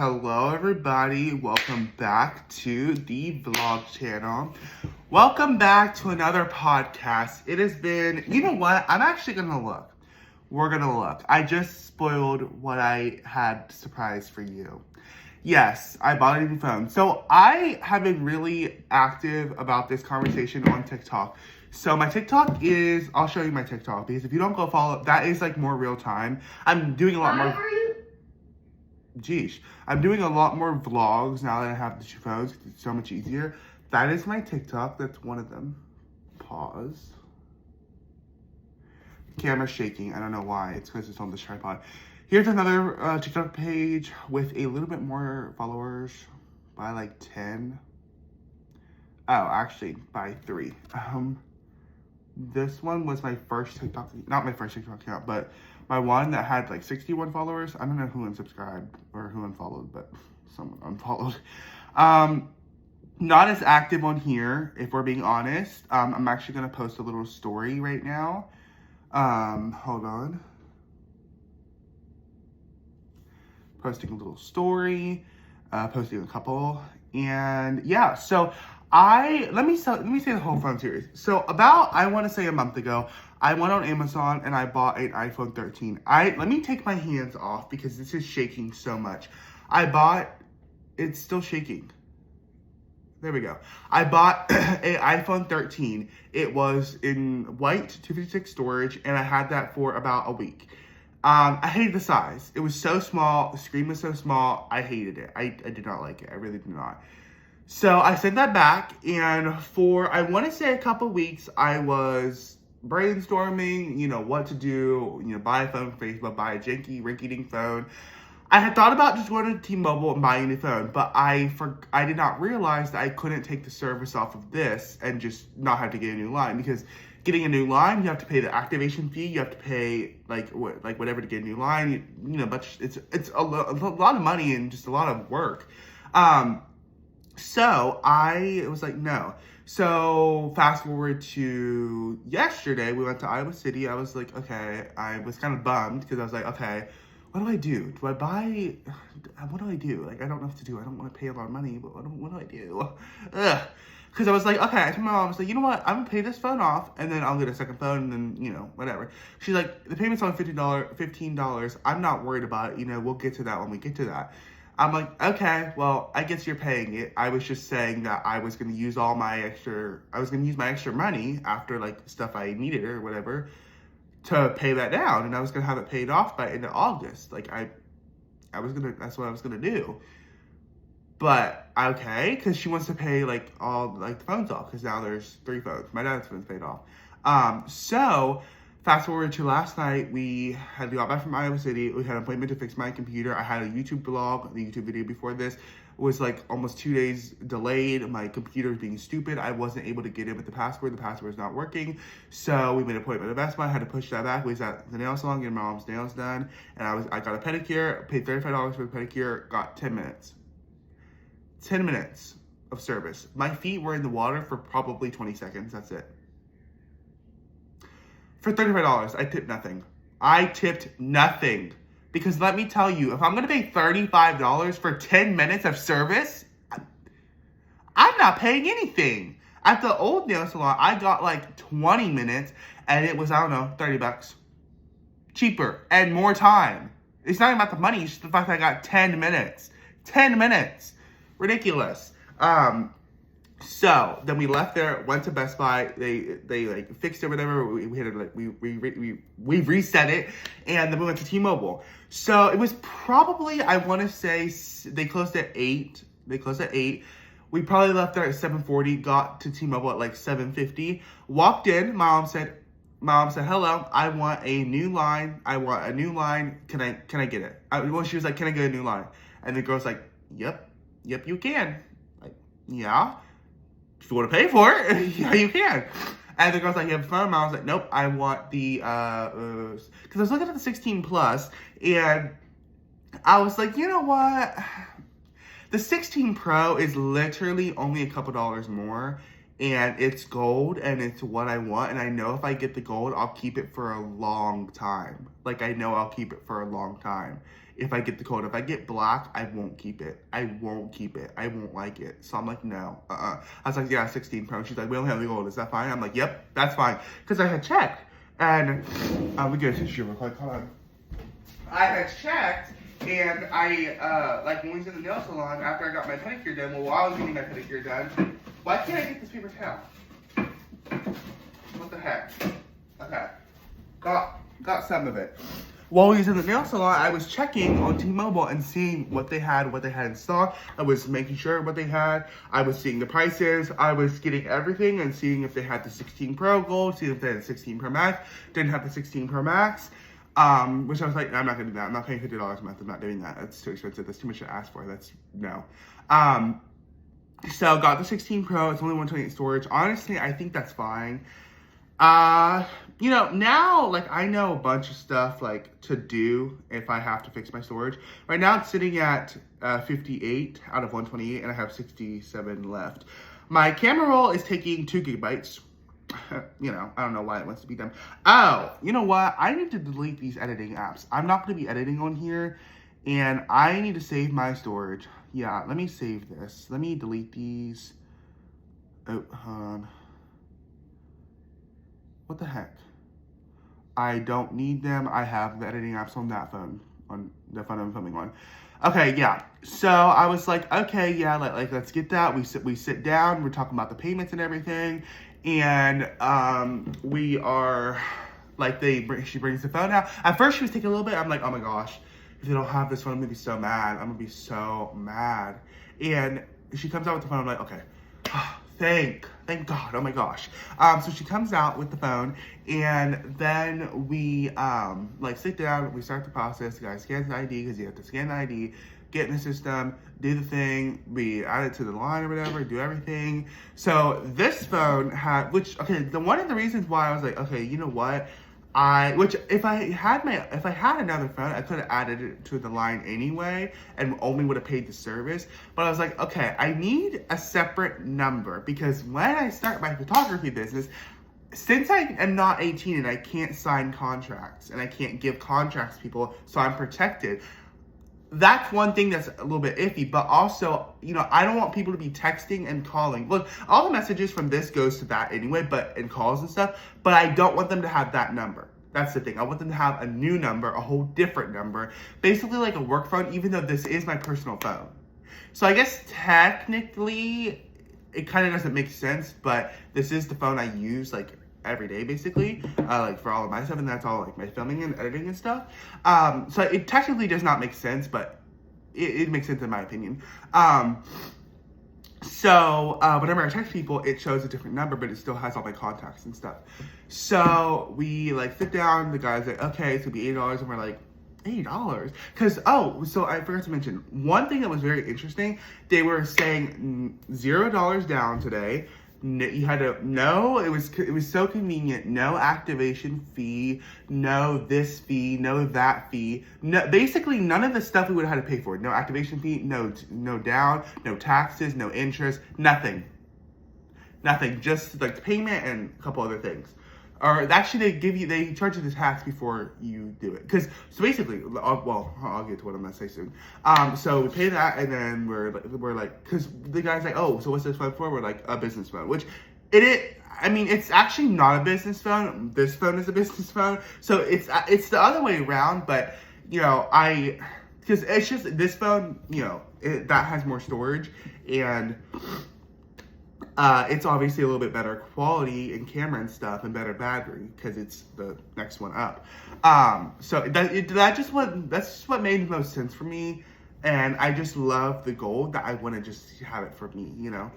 Hello everybody, welcome back to the vlog channel. Welcome back to another podcast. It has been, you know what, I'm actually gonna look. We're gonna look. I just spoiled what I had surprised for you. Yes, I bought a new phone. So I have been really active about this conversation on TikTok. So my TikTok is, I'll show you my TikTok because if you don't go follow, that is like more real time. I'm doing a lot more. I'm doing a lot more vlogs now that I have the two phones. It's so much easier. That is my TikTok. That's one of them. Pause. Camera's shaking. I don't know why. It's because it's on this tripod. Here's another TikTok page with a little bit more followers by like 10. Oh, actually by 3. This one was my first TikTok, not my first TikTok account, but my one that had like 61 followers. I don't know who unsubscribed or who unfollowed, but someone unfollowed. Not as active on here, if we're being honest. I'm actually gonna post a little story right now. Hold on. Posting a little story, posting a couple, and yeah, so let me say the whole phone series. So about, I want to say a month ago, I went on Amazon and I bought an iPhone 13. Let me take my hands off because this is shaking so much. It's still shaking. There we go. I bought an iPhone 13. It was in white 256 storage and I had that for about a week. I hated the size. It was so small. The screen was so small. I hated it. I did not like it. I really did not. So I sent that back, and for, I want to say a couple weeks, I was brainstorming, what to do, buy a phone from Facebook, buy a janky, rinky-dink phone. I had thought about just going to T-Mobile and buying a new phone, but I did not realize that I couldn't take the service off of this and just not have to get a new line, because getting a new line, you have to pay the activation fee, you have to pay whatever to get a new line, but it's a lot of money and just a lot of work. So I was like, no. So fast forward to yesterday, we went to Iowa City. I was like, okay, I was kind of bummed because I was like, okay, what do I do? What do I do? Like, I don't know what to do. I don't want to pay a lot of money, but what do I do? Ugh. Because I was like, okay, I told my mom, I was like, you know what? I'm going to pay this phone off, and then I'll get a second phone, and then, whatever. She's like, the payment's only $15. I'm not worried about it. We'll get to that when we get to that. I'm like, okay, well, I guess you're paying it. I was just saying that I was going to use my extra money after, like, stuff I needed or whatever to pay that down. And I was going to have it paid off by end of August. Like, that's what I was going to do. But, okay, because she wants to pay, like, all, like, the phones off. Because now there's 3 phones. My dad's phone's paid off. So fast forward to last night, we had got back from Iowa City. We had an appointment to fix my computer. I had a YouTube vlog. The YouTube video before this was like almost 2 days delayed. My computer was being stupid. I wasn't able to get in with the password. The password was not working. So we made an appointment at Best Buy. I had to push that back. We was at the nail salon, getting my mom's nails done. And I got a pedicure, paid $35 for the pedicure, got 10 minutes. 10 minutes of service. My feet were in the water for probably 20 seconds. That's it. For $35, I tipped nothing. I tipped nothing. Because let me tell you, if I'm going to pay $35 for 10 minutes of service, I'm not paying anything. At the old nail salon, I got like 20 minutes, and it was, I don't know, $30. Cheaper and more time. It's not even about the money, it's just the fact that I got 10 minutes. 10 minutes. Ridiculous. So then we left there, went to Best Buy. They like fixed it, whatever. We had to like we reset it, and then we went to T-Mobile. So it was probably, I want to say, they closed at 8. We probably left there at 7:40. Got to T-Mobile at like 7:50. Walked in. Mom said, hello. I want a new line. Can I get it? Well, she was like, can I get a new line? And the girl's like, yep, you can. Like, yeah. If you want to pay for it, yeah, you can. And the girl's like, you have a phone? I was like, nope, I want the, because I was looking at the 16 Plus, and I was like, you know what? The 16 Pro is literally only a couple dollars more, and it's gold, and it's what I want, and I know if I get the gold, I'll keep it for a long time. Like, I know I'll keep it for a long time. if I get the code. If I get black, I won't keep it. I won't like it. So I'm like, no, I was like, yeah, 16 Pro. She's like, we only have the gold. Is that fine? I'm like, yep, that's fine. Because I had checked. And we get a tissue real quick. Hold on. I had checked, and I, like, when we was in the nail salon, after I got my pedicure done, well, while I was getting my pedicure done, why can't I get this paper towel? What the heck? Okay. Got some of it. While we was in the nail salon, I was checking on T-Mobile and seeing what they had in stock. I was making sure what they had. I was seeing the prices. I was getting everything and seeing if they had the 16 Pro Gold, seeing if they had the 16 Pro Max. Didn't have the 16 Pro Max. Which I was like, no, I'm not gonna do that. I'm not paying $50 a month. I'm not doing that. That's too expensive. That's too much to ask for. That's no. So got the 16 Pro. It's only 128 storage. Honestly, I think that's fine. You know, now, like, I know a bunch of stuff, like, to do if I have to fix my storage. Right now, it's sitting at 58 out of 128, and I have 67 left. My camera roll is taking 2 gigabytes. You know, I don't know why it wants to be done. Oh, you know what? I need to delete these editing apps. I'm not going to be editing on here, and I need to save my storage. Yeah, let me save this. Let me delete these. Oh, hold on. What the heck? I don't need them. I have the editing apps on that phone, on the phone I'm filming on. Okay, yeah. So I was like, okay, yeah, like let's get that. We sit down. We're talking about the payments and everything, and we are like she brings the phone out. At first, she was taking a little bit. I'm like, oh my gosh, if they don't have this phone, I'm gonna be so mad. I'm gonna be so mad. And she comes out with the phone. I'm like, okay. Thank God, oh my gosh. So she comes out with the phone, and then we, like, sit down, we start the process. The guy scans the ID, because you have to scan the ID, get in the system, do the thing, we add it to the line or whatever, do everything. So this phone had, one of the reasons why I was like, okay, you know what? If I had another phone, I could have added it to the line anyway and only would have paid the service. But I was like, okay, I need a separate number, because when I start my photography business, since I am not 18 and I can't sign contracts and I can't give contracts to people, so I'm protected. That's one thing that's a little bit iffy, but also, you know, I don't want people to be texting and calling. Look, all the messages from this goes to that anyway, and calls and stuff, but I don't want them to have that number. That's the thing. I want them to have a new number, a whole different number, basically like a work phone, even though this is my personal phone. So I guess technically it kind of doesn't make sense, but this is the phone I use, like, every day, basically, like, for all of my stuff, and that's all, like, my filming and editing and stuff. So it technically does not make sense, but it makes sense in my opinion. So whenever I text people, it shows a different number, but it still has all my contacts and stuff. So we, like, sit down, the guy's like, okay, it's gonna be $80, and we're like, $80? Because, so I forgot to mention, one thing that was very interesting, they were saying $0 down today. You had to, it was so convenient. No activation fee, no this fee, no that fee. No, basically none of the stuff we would have had to pay for. No activation fee, no down, no taxes, no interest, nothing. Nothing, just like the payment and a couple other things. Or actually, they charge you the tax before you do it. So basically, I'll get to what I'm gonna say soon. So we pay that, and then we're like, because the guy's like, oh, so what's this phone for? We're like, a business phone, which it's actually not a business phone. This phone is a business phone, so it's the other way around. But you know, because it's just this phone, you know, that has more storage, and it's obviously a little bit better quality in camera and stuff, and better battery, because it's the next one up. So that's just what made the most sense for me, and I just love the gold that I want to just have it for me, you know.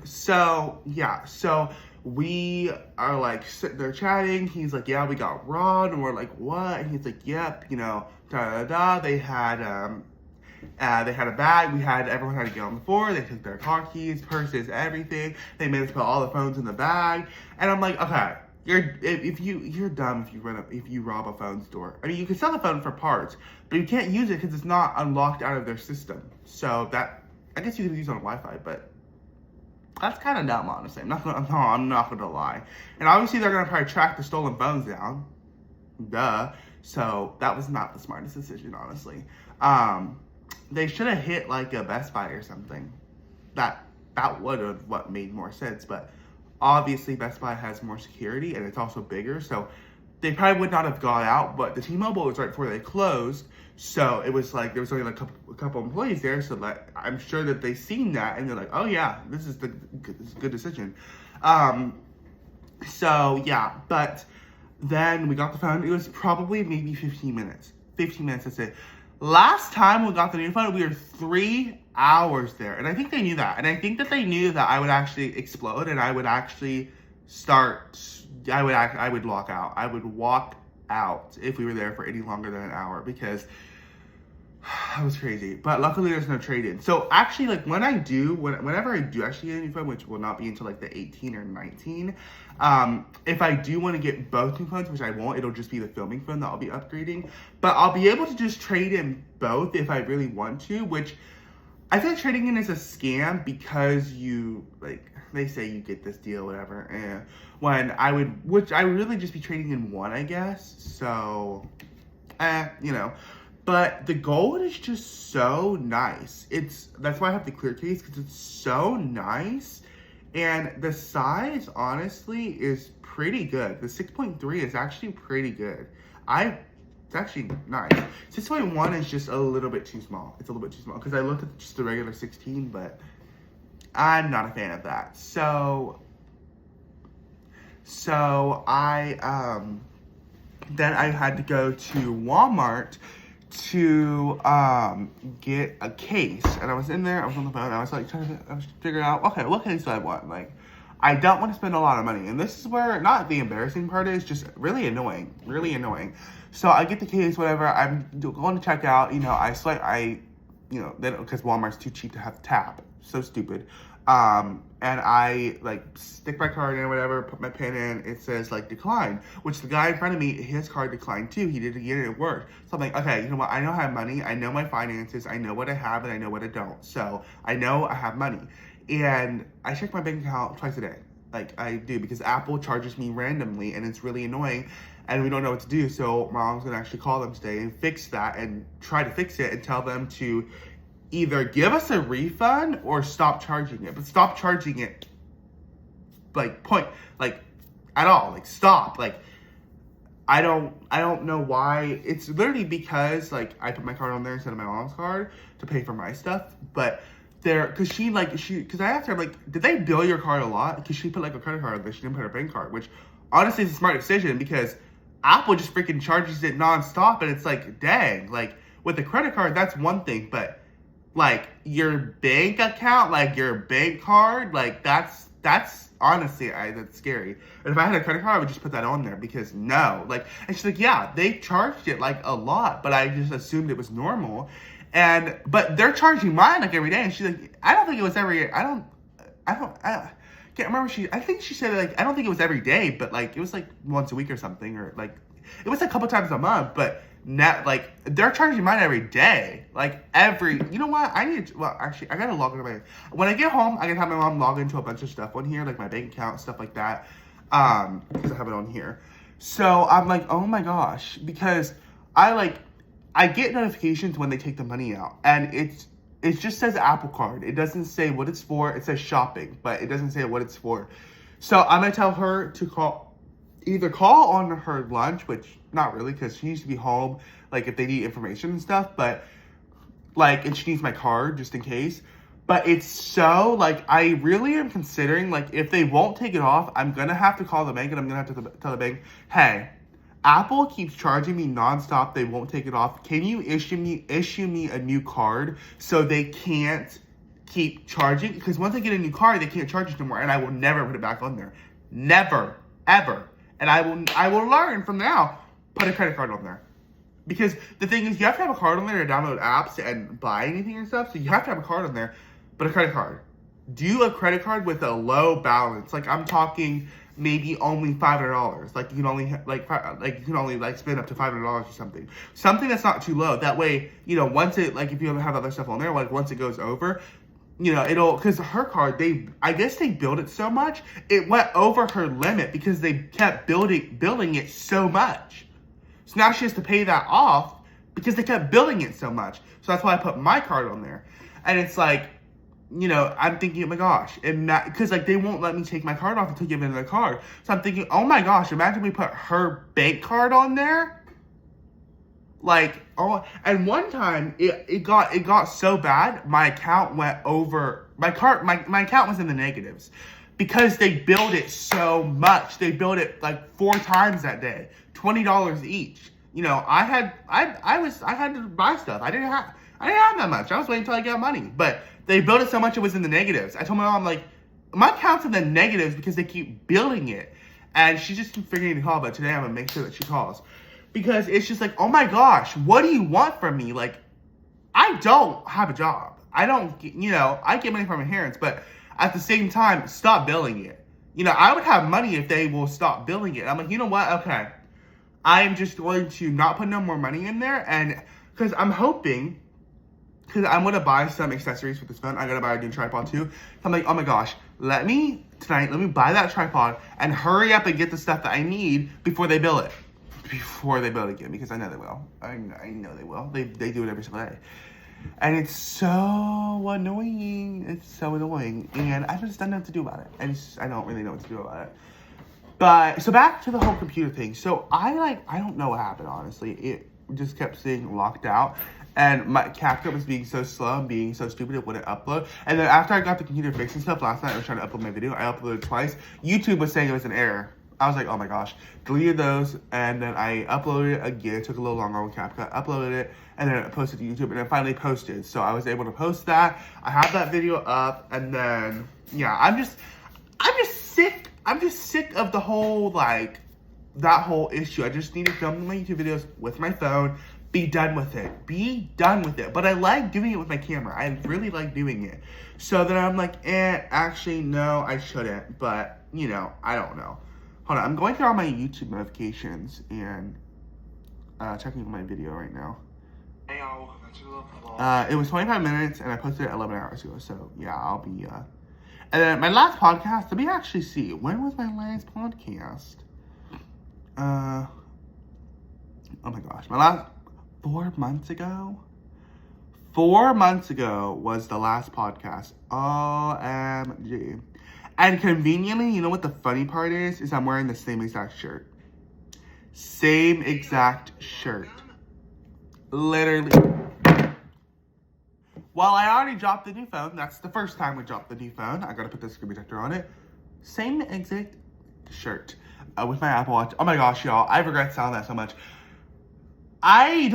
So yeah, so we are like sitting there chatting. He's like, yeah, we got robbed, and we're like, what? And he's like, yep, you know, They had a bag. Everyone had to get on the floor. They took their car keys, purses, everything. They made us put all the phones in the bag. And I'm like, okay, you're dumb if you rob a phone store. I mean, you can sell the phone for parts, but you can't use it because it's not unlocked out of their system. So I guess you can use it on Wi-Fi, but that's kind of dumb, honestly. I'm not gonna lie. And obviously they're gonna probably track the stolen phones down. Duh. So that was not the smartest decision, honestly. They should have hit like a Best Buy or something. That would have what made more sense, but obviously Best Buy has more security and it's also bigger, so they probably would not have got out. But the T-Mobile was right before they closed, so it was like there was only like a couple employees there, so like I'm sure that they seen that and they're like, oh yeah, this is a good decision. So yeah, but then we got the phone. It was probably maybe 15 minutes. 15 minutes, that's it. Last time we got the new phone, we were 3 hours there. And I think they knew that. And I think that they knew that I would actually explode and I would actually I would walk out. I would walk out if we were there for any longer than an hour, because that was crazy. But luckily there's no trade-in. So actually, like whenever I do actually get a new phone, which will not be until like the 18 or 19, if I do want to get both new phones, which I won't, it'll just be the filming phone that I'll be upgrading. But I'll be able to just trade in both if I really want to, which I think trading in is a scam because they say you get this deal, whatever. When I would really just be trading in one, I guess. So, But the gold is just so nice. That's why I have the clear case, because it's so nice. And the size, honestly, is pretty good. The 6.3 is actually pretty good. It's actually nice. 6.1 is just a little bit too small. It's a little bit too small, because I looked at just the regular 16, but I'm not a fan of that. So then I had to go to Walmart to get a case, and I was in there, I was on the phone, I was figuring out, okay, what case do I want? Like, I don't want to spend a lot of money, and this is where, not the embarrassing part is, just really annoying. So I get the case, whatever, I'm going to check out, then, because Walmart's too cheap to have tap, so stupid. And I stick my card in or whatever, put my pin in, it says decline, which the guy in front of me, his card declined too. He didn't get it, it worked. So I'm like, okay, you know what? I know I have money. I know my finances. I know what I have and I know what I don't. So I know I have money. And I check my bank account twice a day. Like I do, because Apple charges me randomly and it's really annoying and we don't know what to do. So my mom's gonna actually call them today and fix that and try to fix it and tell them to either give us a refund or stop charging it. But stop charging it, at all. Stop. I don't know why. It's literally because, I put my card on there instead of my mom's card to pay for my stuff. But because I asked her, did they bill your card a lot? Because she put, a credit card on there. She didn't put her bank card, which, honestly, is a smart decision because Apple just freaking charges it nonstop. And it's dang. With the credit card, that's one thing. But your bank account, your bank card, that's honestly, that's scary. And if I had a credit card, I would just put that on there because no, and she's yeah, they charged it a lot, but I just assumed it was normal. But they're charging mine every day. And she's I don't think it was I can't remember. I think she said I don't think it was every day, but it was once a week or something, or it was a couple times a month, but not they're charging mine every day. You know what? Actually, I gotta log into when I get home, I can have my mom log into a bunch of stuff on here, my bank account, stuff like that. Because I have it on here. So I'm oh my gosh, because I get notifications when they take the money out, and it just says Apple Card. It doesn't say what it's for. It says shopping, but it doesn't say what it's for. So I'm gonna tell her to either call on her lunch, which not really, because she needs to be home, if they need information and stuff, but, and she needs my card, just in case, but it's so, I really am considering, if they won't take it off, I'm gonna have to call the bank, and I'm gonna have to tell the bank, hey, Apple keeps charging me nonstop, they won't take it off, can you issue me a new card, so they can't keep charging, because once I get a new card, they can't charge it no more, and I will never put it back on there, never, ever. And I will learn from now, put a credit card on there. Because the thing is, you have to have a card on there to download apps and buy anything and stuff. So you have to have a card on there, but a credit card. Do a credit card with a low balance. I'm talking maybe only $500. You can only spend up to $500 or something. Something that's not too low. That way, once it if you have other stuff on there, once it goes over, because her card, I guess they built it so much, it went over her limit because they kept building it so much. So now she has to pay that off because they kept billing it so much. So that's why I put my card on there. And it's like, you know, I'm thinking, oh my gosh, because like they won't let me take my card off until you give me the card. So I'm thinking, oh my gosh, imagine we put her bank card on there. Like, oh, and one time it got so bad, my account went over, my account was in the negatives because they billed it so much. They billed it like 4 times that day, $20 each. You know, I had to buy stuff. I didn't have that much. I was waiting until I got money, but they billed it so much it was in the negatives. I told my mom, like, my account's in the negatives because they keep billing it, and she just keeps figuring to call. But today I'm gonna make sure that she calls. Because it's just like, oh my gosh, what do you want from me? Like, I don't have a job. I don't, you know, I get money from inheritance, but at the same time, stop billing it. You know, I would have money if they will stop billing it. I'm like, you know what? Okay. I am just going to not put no more money in there. And because I'm hoping, because I'm going to buy some accessories for this phone. I got to buy a new tripod too. So I'm like, oh my gosh, let me buy that tripod and hurry up and get the stuff that I need before they bill it. Before they build it again, because I know they will. I know they will. They do it every single day. And it's so annoying. It's so annoying. And I just don't know what to do about it. I don't really know what to do about it. But, so back to the whole computer thing. So I don't know what happened, honestly. It just kept saying locked out. And my CapCut was being so slow and being so stupid it wouldn't upload. And then after I got the computer fixed and stuff, last night I was trying to upload my video. I uploaded twice. YouTube was saying it was an error. I was like, oh my gosh, deleted those, and then I uploaded it again. It took a little longer with CapCut, uploaded it, and then I posted to YouTube, and then finally posted. So I was able to post that. I have that video up, and then, yeah, I'm just sick. I'm just sick of the whole, like, that whole issue. I just need to film my YouTube videos with my phone, be done with it. Be done with it. But I like doing it with my camera. I really like doing it. So then I'm like, actually, no, I shouldn't. But, you know, I don't know. Hold on, I'm going through all my YouTube notifications and checking my video right now. It was 25 minutes and I posted it 11 hours ago. So, yeah, I'll be... And then my last podcast, let me actually see. When was my last podcast? Oh my gosh. My last... 4 months ago? 4 months ago was the last podcast. OMG. And conveniently, you know what the funny part is I'm wearing the same exact shirt. Same exact shirt. Literally. Well, I already dropped the new phone. That's the first time we dropped the new phone. I gotta put the screen protector on it. Same exact shirt. With my Apple Watch. Oh my gosh, y'all. I regret selling that so much. I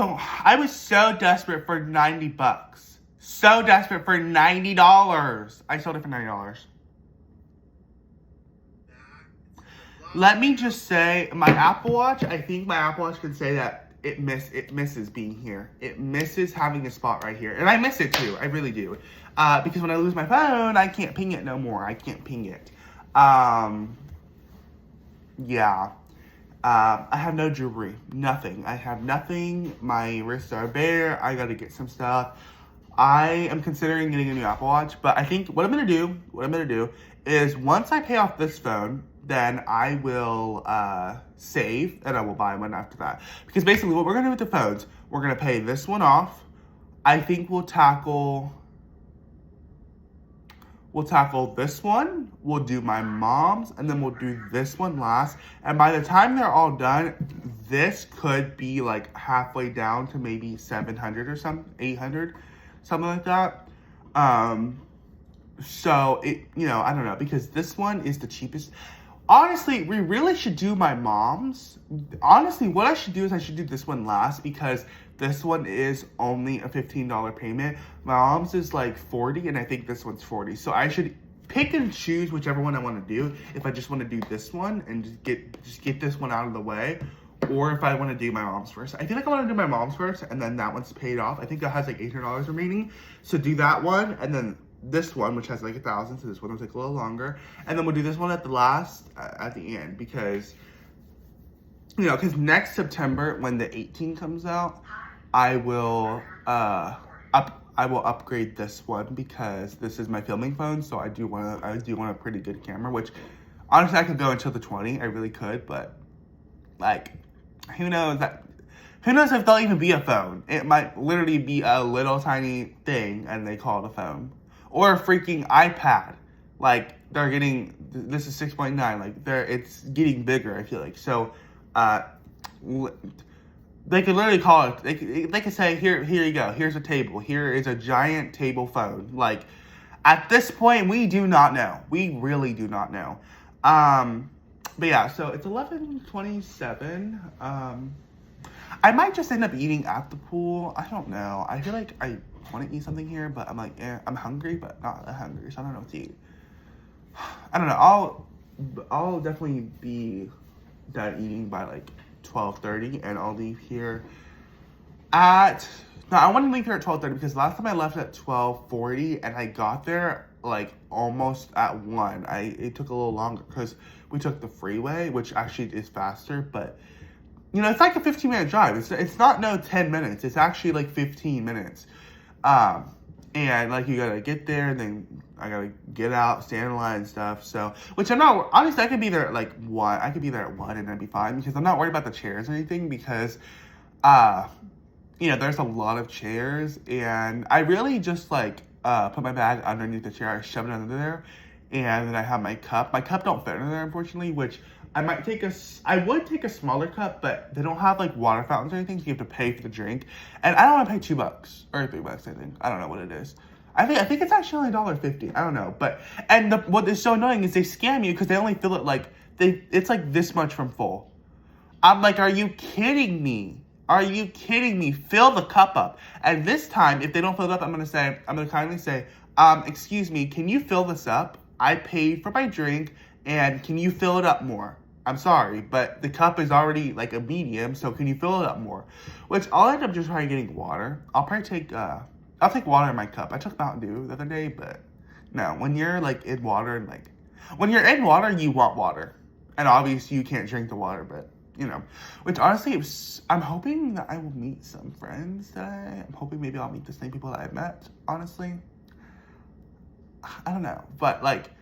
was so desperate for 90 bucks. So desperate for $90. I sold it for $90. Let me just say, my Apple Watch, I think my Apple Watch can say that it misses being here. It misses having a spot right here. And I miss it too, I really do. Because when I lose my phone, I can't ping it no more. I can't ping it. Yeah. I have no jewelry, nothing. I have nothing. My wrists are bare. I gotta get some stuff. I am considering getting a new Apple Watch, but I think what I'm gonna do is once I pay off this phone, then I will save and I will buy one after that. Because basically what we're gonna do with the phones, we're gonna pay this one off. I think we'll tackle this one, we'll do my mom's, and then we'll do this one last. And by the time they're all done, this could be like halfway down to maybe 700 or something, 800, something like that. So it, you know, I don't know, because this one is the cheapest. Honestly, we really should do my mom's. Honestly, what I should do is I should do this one last because this one is only a $15 payment. My mom's is like 40 and I think this one's 40. So I should pick and choose whichever one I want to do. If I just want to do this one and just get this one out of the way, or if I want to do my mom's first. I feel like I want to do my mom's first and then that one's paid off. I think that has like $800 remaining. So do that one and then this one, which has like 1,000, so this one will take a little longer. And then we'll do this one at the last, at the end, because, you know, because next September, when the 18 comes out, I will upgrade this one because this is my filming phone, so I do want a pretty good camera, which honestly I could go until the 20, I really could, but like, who knows, that Who knows if there'll even be a phone? It might literally be a little tiny thing and they call it a phone. Or a freaking iPad. Like, they're getting, this is 6.9, like, it's getting bigger, I feel like. So, they could literally call it, they could say, here you go, here's a table. Here is a giant table phone. Like, at this point, we do not know. We really do not know. But yeah, so it's 11:27. I might just end up eating at the pool. I don't know. I feel like I want to eat something here, but I'm like, I'm hungry, but not that hungry, so I don't know what to eat. I don't know. I'll definitely be done eating by like 12:30, and I'll leave here at. No, I want to leave here at 12:30 because last time I left at 12:40, and I got there like almost at 1. It took a little longer because we took the freeway, which actually is faster, but you know, it's like a 15-minute drive. It's not 10 minutes. It's actually like 15 minutes. And like you gotta get there, and then I gotta get out, stand in line and stuff. So, which I'm not, honestly, I could be there at like 1. I could be there at 1 and then be fine because I'm not worried about the chairs or anything because, you know, there's a lot of chairs, and I really just like put my bag underneath the chair. I shove it under there, and then I have my cup. My cup don't fit under there, unfortunately, which I would take a smaller cup, but they don't have like water fountains or anything, so you have to pay for the drink. And I don't want to pay $2 or $3, I think. I don't know what it is. I think it's actually only $1.50. I don't know. But what is so annoying is they scam you because they only fill it like it's like this much from full. I'm like, are you kidding me? Are you kidding me? Fill the cup up. And this time, if they don't fill it up, I'm gonna kindly say, excuse me, can you fill this up? I paid for my drink, and can you fill it up more? I'm sorry, but the cup is already like a medium, so can you fill it up more? Which I'll end up just trying getting water. I'll probably take I'll take water in my cup. I took Mountain Dew the other day, but no, when you're like in water and like when you're in water, you want water. And obviously you can't drink the water, but you know. Which honestly, I'm hoping that I will meet some friends today. I'm hoping maybe I'll meet the same people that I met, honestly. I don't know, but like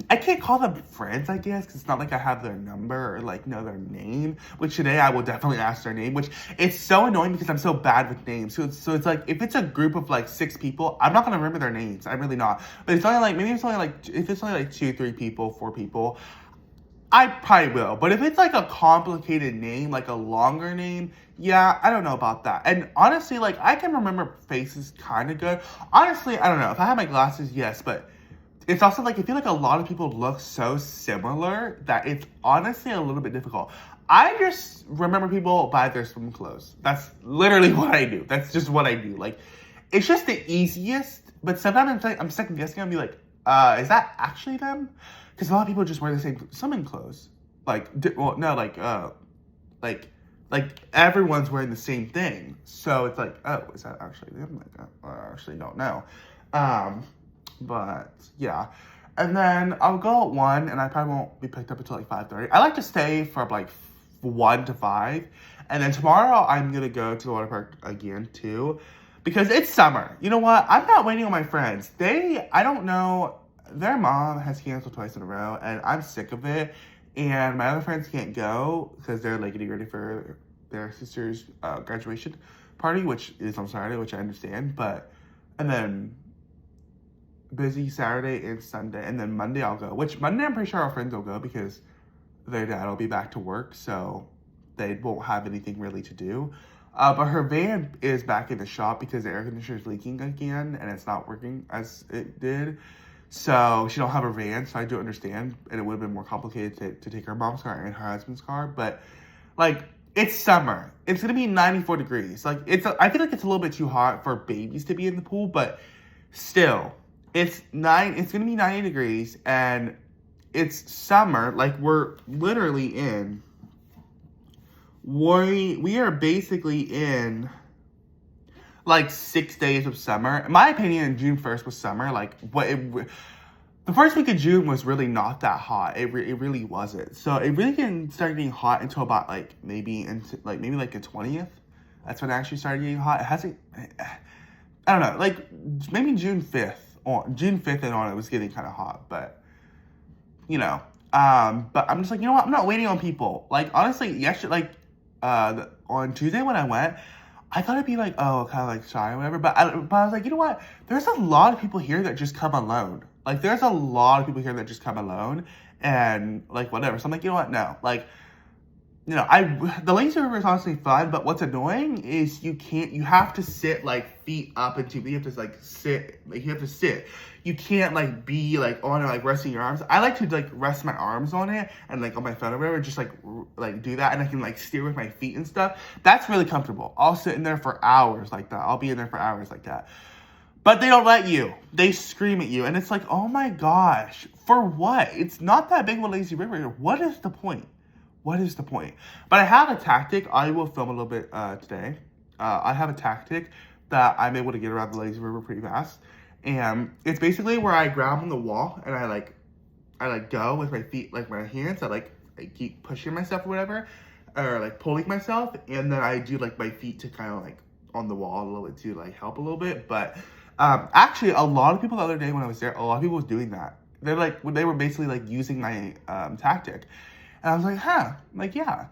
I can't call them friends, I guess, because it's not like I have their number or, like, know their name. Which today I will definitely ask their name, which it's so annoying because I'm so bad with names. So it's like, if it's a group of, like, 6 people, I'm not going to remember their names. I'm really not. But it's only, like, if it's only, like, 2, 3 people, 4 people, I probably will. But if it's, like, a complicated name, like a longer name, yeah, I don't know about that. And honestly, like, I can remember faces kind of good. Honestly, I don't know. If I had my glasses, yes, but it's also like, I feel like a lot of people look so similar that it's honestly a little bit difficult. I just remember people by their swim clothes. That's literally what I do. That's just what I do. Like, it's just the easiest, but sometimes I'm second guessing. I'll be like, is that actually them? Because a lot of people just wear the same swimming clothes. Like, well, no, like everyone's wearing the same thing. So it's like, oh, is that actually them? Like, I actually don't know. But yeah, and then I'll go at 1, and I probably won't be picked up until like 5:30. I like to stay from like 1 to 5, and then tomorrow I'm gonna go to the water park again too, because it's summer. You know what? I'm not waiting on my friends. I don't know. Their mom has canceled twice in a row, and I'm sick of it. And my other friends can't go because they're like getting ready for their sister's graduation party, which is on Saturday, which I understand. And then busy Saturday and Sunday, and then Monday I'll go. Which Monday I'm pretty sure our friends will go because their dad will be back to work, so they won't have anything really to do. But her van is back in the shop because the air conditioner is leaking again, and it's not working as it did. So she don't have a van, so I do understand, and it would have been more complicated to take her mom's car and her husband's car. But like, it's summer. It's gonna be 94 degrees. Like, I feel like it's a little bit too hot for babies to be in the pool, but still. It's gonna be 90 degrees, and it's summer. Like, we're literally we are basically in like 6 days of summer. In my opinion, June 1st was summer. Like, the first week of June was really not that hot. It really wasn't. So it really didn't start getting hot until about like maybe the 20th. That's when it actually started getting hot. It hasn't. I don't know. Like, maybe June 5th and on, it was getting kind of hot, but you know, but I'm just like, you know what? I'm not waiting on people. Like, honestly, yesterday, like, on Tuesday when I went, I thought it'd be like, oh, kind of like shy or whatever. But I was like, you know what? There's a lot of people here that just come alone. Like, there's a lot of people here that just come alone and like whatever. So I'm like, you know what? No, like, you know, the lazy river is honestly fun, but what's annoying is you have to sit like feet up into, you have to like sit, like you have to sit. You can't like be like on it, like resting your arms. I like to like rest my arms on it and like on my phone or whatever, just like do that, and I can like steer with my feet and stuff. That's really comfortable. I'll sit in there for hours like that. I'll be in there for hours like that. But they don't let you. They scream at you, and it's like, oh my gosh, for what? It's not that big of a lazy river. What is the point? What is the point? But I have a tactic. I will film a little bit today. I have a tactic that I'm able to get around the lazy river pretty fast. And it's basically where I grab on the wall and I go with my feet, like my hands. I keep pushing myself or whatever, or like pulling myself. And then I do like my feet to kind of like on the wall a little bit to like help a little bit. But actually a lot of people the other day when I was there, a lot of people was doing that. They were basically like using my tactic. And I was like, huh, like, yeah.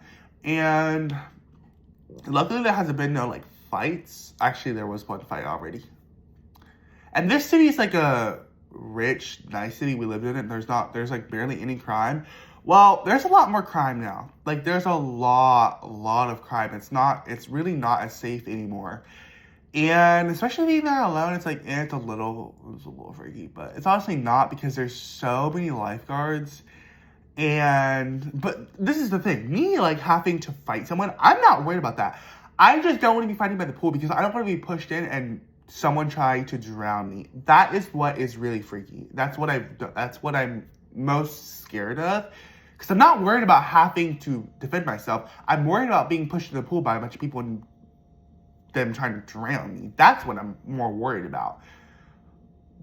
And luckily there hasn't been no, like, fights. Actually, there was one fight already. And this city is, like, a rich, nice city. We lived in it. There's, like, barely any crime. Well, there's a lot more crime now. Like, there's a lot of crime. It's really not as safe anymore. And especially being there alone, it's, like, it's a little freaky. But it's honestly not, because there's so many lifeguards. But this is the thing, me like having to fight someone, I'm not worried about that. I just don't want to be fighting by the pool because I don't want to be pushed in and someone trying to drown me. That is what is really freaky. That's what I'm most scared of. Because I'm not worried about having to defend myself. I'm worried about being pushed in the pool by a bunch of people and them trying to drown me. That's what I'm more worried about.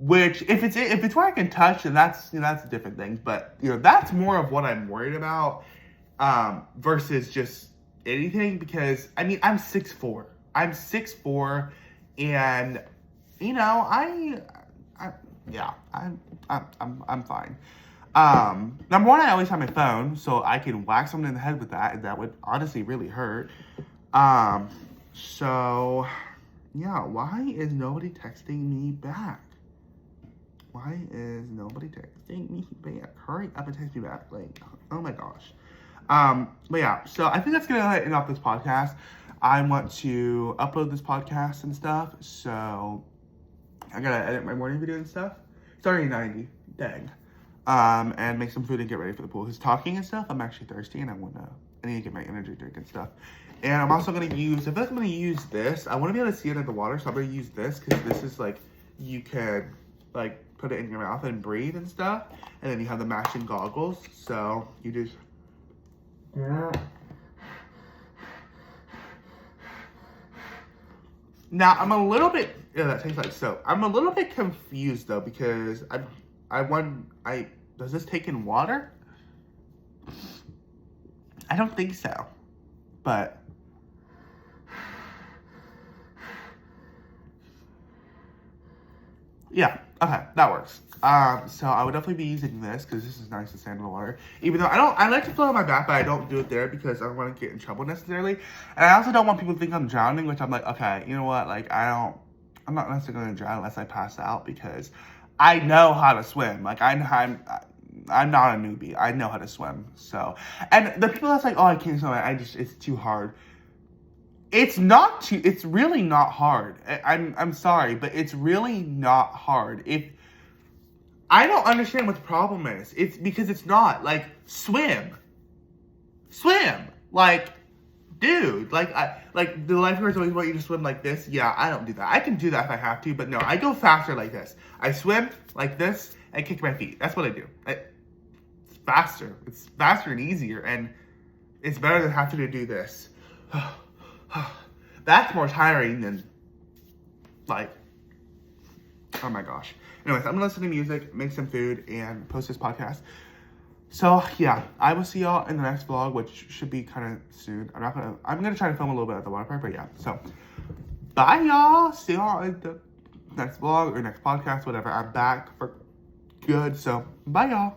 Which, if it's where I can touch, then that's a different thing. But, that's more of what I'm worried about, versus just anything. Because, I mean, I'm 6'4". I'm 6'4", and, I'm fine. Number one, I always have my phone, so I can whack someone in the head with that, and that would honestly really hurt. So, yeah, why is nobody texting me back? Why is nobody texting me back? Hurry up and text me back. Like, oh my gosh. But yeah, so I think that's gonna end off this podcast. I want to upload this podcast and stuff, so I gotta edit my morning video and stuff. It's already 90, dang. And make some food and get ready for the pool. Because talking and stuff, I'm actually thirsty and I need to get my energy drink and stuff. And I'm also gonna use, if I'm gonna use this, I wanna be able to see it in the water, so I'm gonna use this, because this is like, you can like put it in your mouth and breathe and stuff. And then you have the matching goggles, so you just, now I'm a little bit, that tastes like soap. I'm a little bit confused though, because does this take in water? I don't think so, but yeah, okay, that works. So I would definitely be using this because this is nice and stand in the water. Even though I like to float on my back, but I don't do it there because I don't want to get in trouble necessarily. And I also don't want people to think I'm drowning, which I'm like, okay, you know what? Like, I'm not necessarily going to drown unless I pass out because I know how to swim. Like, I'm not a newbie. I know how to swim. So, and the people that's like, oh, I can't swim. It's too hard. It's really not hard. I'm sorry, but it's really not hard. I don't understand what the problem is. It's because it's not. Like, swim. Like, dude. Like the lifeguards always want you to swim like this. Yeah, I don't do that. I can do that if I have to, but no, I go faster like this. I swim like this and kick my feet. That's what I do. It's faster. It's faster and easier, and it's better than having to do this. That's more tiring than, like, oh my gosh. Anyways, I'm gonna listen to music, make some food, and post this podcast. So yeah, I will see y'all in the next vlog, which should be kind of soon. I'm gonna try to film a little bit at the water park, but yeah. So bye y'all. See y'all in the next vlog or next podcast, whatever. I'm back for good. So bye y'all.